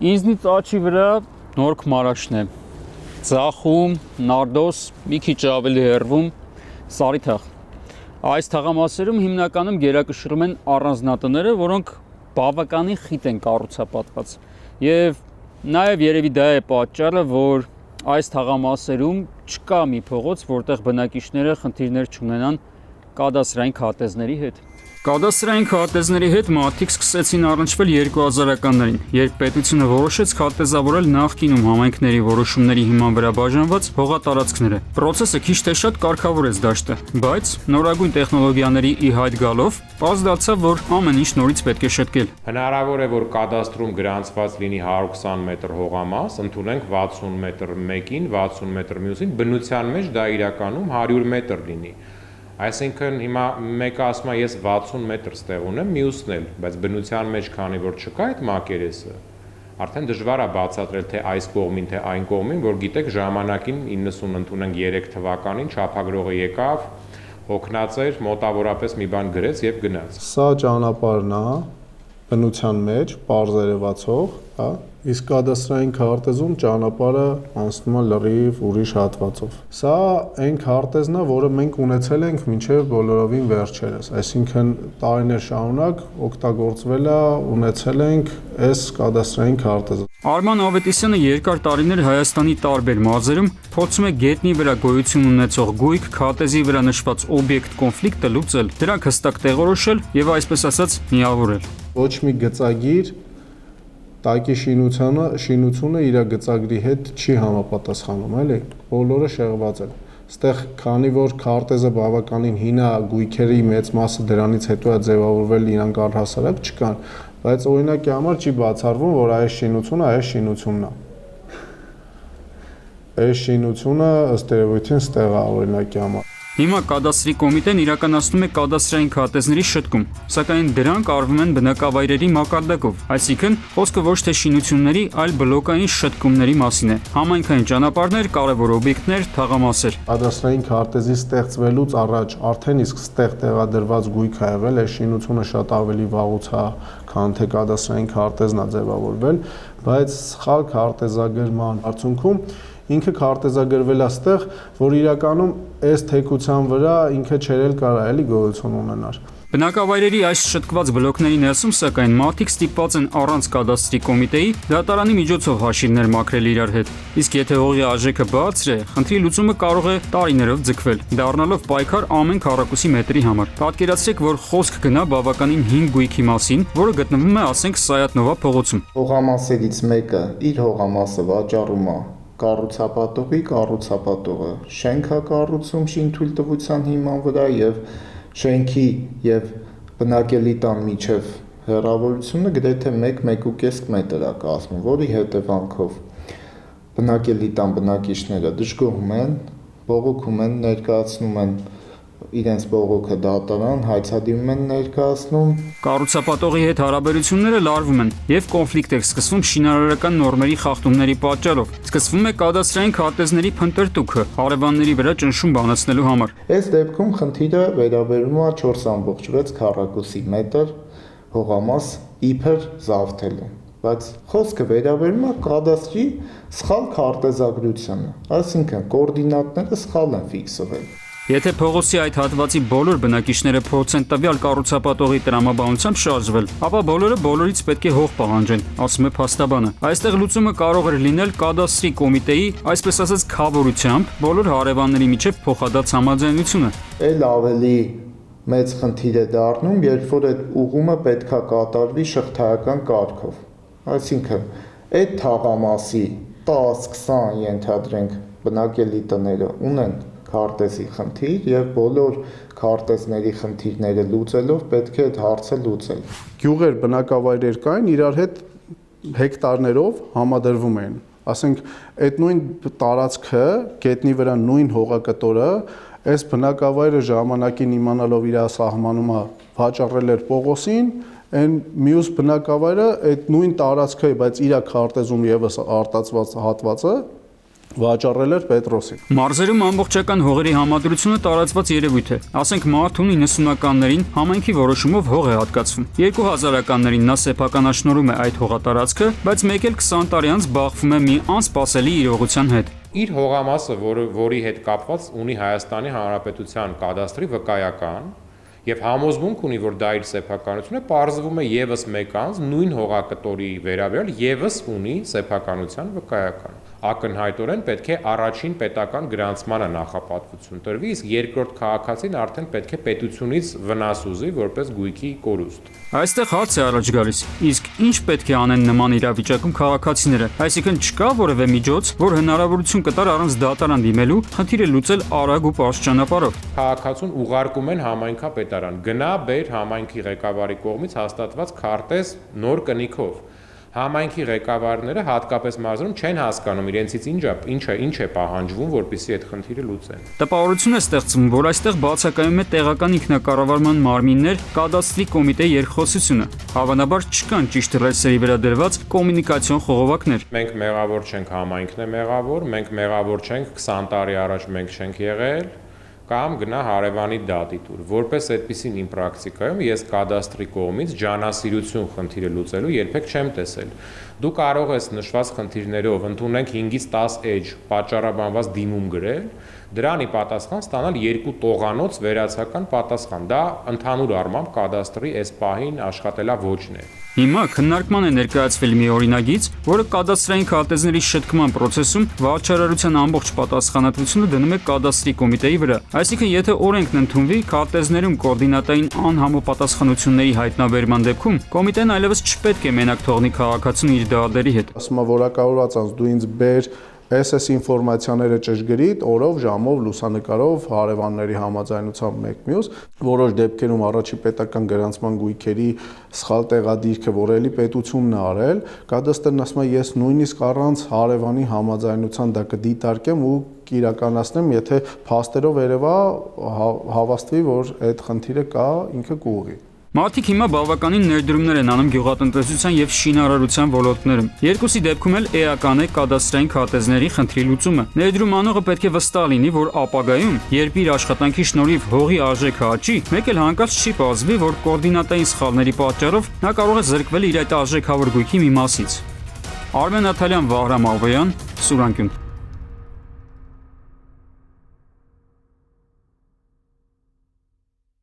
Ինձնից աչի վրա նոր քմարաշն է։ Ձախում, նարդոս, մի քիչ ավելի հեռվում սարի թաղ։ Այս թաղամասերում հիմնականում գերակշռում են առանձնատները, որոնք բավականին խիտ են կառուցապատված։ Եվ նաև երևի դա է պատճառը, որ այս թաղամասերում չկա մի փողոց, որտեղ բնակիչները խնդիրներ չունենան կադաստրային քարտեզների հետ։ Կադաստրային քարտեզների հետ մարդիկ սկսեցին առնչվել 2000-ականներին, երբ պետությունը որոշեց քարտեզավորել նախկինում համայնքների որոշումների հիման վրա բաժանված հողատարածքները։ Պրոցեսը քիչ թե շատ կարգավորեց դաշտը, բայց նորագույն տեխնոլոգիաների ի հայտ գալով պարզ դարձավ, որ ամեն ինչ նորից պետք է շտկել։ Հնարավոր է, որ կադաստրում գրանցված լինի 120 մետր հողամաս, ընդունենք 60 մետր մեկին, 60 մետր մյուսին, բնության մեջ դա իրականում 100 մետր լինի։ Այսինքն հիմա մեկը ասում է ես 60 մետր ստեղ ունեմ, մյուսն էլ, բայց բնության մեջ քանի որ չկա այդ մակերեսը, արդեն դժվար է բացատրել թե այս կողմին, թե այն կողմին, որ գիտեք ժամանակին 90 ընդունենք 3 թվականին չափագրողը եկավ, հոգնած էր, մոտավորապես մի բան գրեց եւ գնաց։ Սա ճանապարհն է բնության մեջ, պարզ երևացող, հա, իսկ կադաստրային քարտեզում ճանապարհը անցնում է լրիվ ուրիշ հատվածով։ Սա այն քարտեզն է, որը մենք ունեցել ենք մինչև բոլորովին վերջերս, այսինքն տարիներ շարունակ օգտագործվել է, ունեցել ենք այս կադաստրային քարտեզը։ Արման Ավետիսյանը երկար տարիներ Հայաստանի տարբեր մարզերում փորձում է գետնի վրա գոյություն ունեցող գույք քարտեզի վրա նշված օբյեկտ կոնֆլիկտը լուծել, դրանք հստակ տեղորոշել եւ այսպես ասած միավորել։ Ոչ մի գծագիր տակի շինությունը իր գծագրի հետ չի համապատասխանում, էլի, բոլորը շեղված են։ Ստեղ քանի որ քարտեզը բավականին հին է, գույքերի մեծ մասը դրանից հետո է ձևավորվել, իրանք առհասարակ չկան, բայց օրինակի համար չի բացառվում, որ այս շինությունն է։ Այս շինությունը ըստ երևույթին ստեղ է օրինակի համար։ Հիմա կադաստրի կոմիտեն իրականացնում է կադաստրային քարտեզների շտկում, սակայն դրանք արվում են բնակավայրերի մակարդակով, այսինքն խոսքը ոչ թե շինությունների, այլ բլոկային շտկումների մասին է։ Համայնքային ճանապարհներ, կարևոր օբյեկտներ, թաղամասեր։ Կադաստրային քարտեզի ստեղծվելուց առաջ արդեն իսկ ստեղ տեղադրված գույք ա եղել, այս շինությունը շատ ավելի վաղուց է, քան թե կադաստրային քարտեզն է ձևավորվել, բայց սխալ քարտեզագրման արդյունքում ինքը քարտեզագրվել է ստեղ, որ իրականում այս թեկության վրա ինքը չերել կարա էլի գոյություն ունենար։ Բնակավայրերի այս շտկված բլոկների ներսում սակայն մարդիկ ստիպված են առանց կադաստրի կոմիտեի դատարանի միջոցով հաշիվներ մաքրել իրար հետ։ Իսկ եթե հողի արժեքը բարձր է, խնդրի լուծումը կարող է տարիներով ձգվել, դառնալով պայքար ամեն քառակուսի մետրի համար։ Պատկերացրեք, որ խոսք գնա բավականին հին գույքի մասին, որը գտնվում է, ասենք, Սայաթնովա փողոցում։ Հողամասերից մեկը իր հողամասը վաճառում է կառուցապատողը շենք է կառուցում շինթույլտվության հիման վրա եւ շենքի եւ բնակելի տան միջև հեռավորությունը գրեթե 1-1.5 մետր է կազմում, որի հետևանքով բնակելի տան բնակիչները դժգոհում են, բողոքում են, ներկայացնում են իրենց բողոքը դատարան, հայցադիմում են ներկայացնում։ Կառուցապատողի հետ հարաբերությունները լարվում են եւ կոնֆլիկտ է սկսվում շինարարական նորմերի խախտումների պատճառով։ Սկսվում է կադաստրային քարտեզների փնտրտուքը հարևանների վրա ճնշում բանացնելու համար։ Այս դեպքում խնդիրը վերաբերում է 4.6 քառակուսի մետր հողամաս իբր զավթելու, բայց խոսքը վերաբերում է կադաստրի սխալ քարտեզագրությանը, այսինքն կոորդինատները սխալ են ֆիքսվել։ Եթե փողոցի այդ հատվածի բոլոր բնակիչները փորձեն տվյալ կառուցապատողի տրամաբանությամբ շարժվել, ապա բոլորը բոլորից պետք է հող պահանջեն, ասում է փաստաբանը։ Այստեղ լուծումը կարող էր լինել կադաստրի կոմիտեի, այսպես ասած, քավորությամբ բոլոր հարևանների միջև փոխադարձ համաձայնությունը։ Էլ ավելի մեծ խնդիր է դառնում, երբ որ այդ ուղումը պետքա կատարվի շղթայական կարգով։ Այսինքն, այդ թաղամասի 10-20 ենթադրենք բնակելի տները ունեն քարտեզի խնդիր եւ բոլոր քարտեզների խնդիրները լուծելով պետք է այդ հարցը լուծել։ Գյուղեր, բնակավայրեր կային, իրար հետ հեկտարներով համադրվում էին։ Ասենք, այդ նույն տարածքը, գետնի վրա նույն հողակտորը, այս բնակավայրը ժամանակին իմանալով իր սահմանումը վաճառել էր Պողոսին, այն մյուս բնակավայրը այդ նույն տարածքը, բայց իր քարտեզում եւս արտացված հատվածը վաճառել էր Պետրոսին։ Մարզերում ամբողջական հողերի համադրությունը տարածված երևույթ է։ Ասենք մարդուն 90-ականներին համայնքի որոշումով հող է հատկացվում։ 2000-ականներին նա սեփականաշնորհում է այդ հողատարածքը, բայց մեկ էլ 20 տարի անց բախվում է մի անսպասելի իրողության հետ։ Իր հողամասը, որի հետ կապված ունի Հայաստանի Հանրապետության կադաստրի վկայական եւ համոզմունք ունի, որ դա իր սեփականությունը, պարզվում է եւս մեկ անձ նույն հողակտորի վերաբերյալ եւս ունի սեփականության վկայական։ Ակնհայտորեն պետք է առաջին պետական գրանցմանը նախապատվություն տրվի, իսկ երկրորդ քաղաքացին արդեն պետք է պետությունից վնաս ուզի որպես գույքի կորուստ։ Այստեղ հարց է առաջ գալիս. իսկ ինչ պետք է անեն նման իրավիճակում քաղաքացիները, այսինքն չկա որևէ միջոց, որ հնարավորություն կտար առանց դատարան դիմելու խնդիրը լուծել արագ ու պարզ ճանապարհով։ Քաղաքացուն ուղարկում են համայնքապետարան, գնա բեր համայնքի ղեկավարի կողմից հաստատված քարտեզ նոր կնիքով։ Համայնքի ղեկավարները հատկապես մարզերում չեն հասկանում իրենցից ինչ է պահանջվում, որպեսզի այդ խնդիրը լուծեն։ Տպավորություն է ստեղծվում, որ այստեղ բացակայում է տեղական ինքնակառավարման մարմիններ, կադաստրի կոմիտե երկխոսությունը։ Հավանաբար չկան ճիշտ ռելսերի վրա դրված կոմունիկացիոն խողովակներ։ Մենք մեղավոր չենք, համայնքն է մեղավոր, մենք մեղավոր չենք, 20 տարի առաջ մենք չենք եղել, կամ գնա հարևանի դատի տուր։ Որպես այդպիսին իմ պրակտիկայում ես կադաստրի կողմից ջանասիրություն խնդիրը լուծելու երբեք չեմ տեսել։ Դու կարող ես նշված խնդիրներով ընդունենք 5-ից 10 էջ պատճառաբանված դիմում գրել, դրանի պատասխան ստանալ 2 տողանոց վերացական պատասխան։ Դա ընդհանուր առմամբ կադաստրի այս պահին աշխատելավոճն է։ Հիմա քննարկման է ներկայացվել մի օրինագիծ, որը կադաստրային քարտեզների շտկման process-ում վարչարարության ամբողջ պատասխանատվությունը դնում է կադաստրի կոմիտեի վրա։ Այսինքն, եթե օրենքն ընդունվի, քարտեզներում կոորդինատային անհամապատասխանությունների հայտնաբերման դեպքում կոմիտեն այլևս չպետք է մենակ թողնի քաղաքացուն իր դահադերի հետ։ Ասում եմ, որակավորված անձ դու ինձ բեր SS ինֆորմացիաները ճշգրիտ, օրով, ժամով, լուսանկարով, հարևանների համաձայնությամբ մեկ-մյուս, որոշ դեպքերում առաջի պետական գրանցման գույքերի սխալ տեղադիրքը, որ էլի պետությունն է արել, կադաստրն ասում է, ես նույնիսկ առանց հարևանի համաձայնության դա կդիտարկեմ ու կիրականացնեմ, եթե փաստերով երևա հավաստվի, որ այդ խնդիրը կա, ինքը կուղղի։ Մարդիկ հիմա բավականին ներդրումներ են անում գյուղատնտեսության եւ շինարարության ոլորտներում։ Երկուսի դեպքում էլ էական է կադաստրային քարտեզների խնդրի լուծումը։ Ներդրում անողը պետք է վստահ լինի, որ ապագայում, երբ իր աշխատանքի շնորհիվ հողի արժեքը աճի, մեկ էլ հանկարծ չի պարզվի, որ կոորդինատային սխալների պատճառով նա կարող է զրկվել իր այդ արժեքավոր գույքի մի մասից։ Արմեն Աթալյան, Վահրամ Աղվեյան, Սուրանկյուն։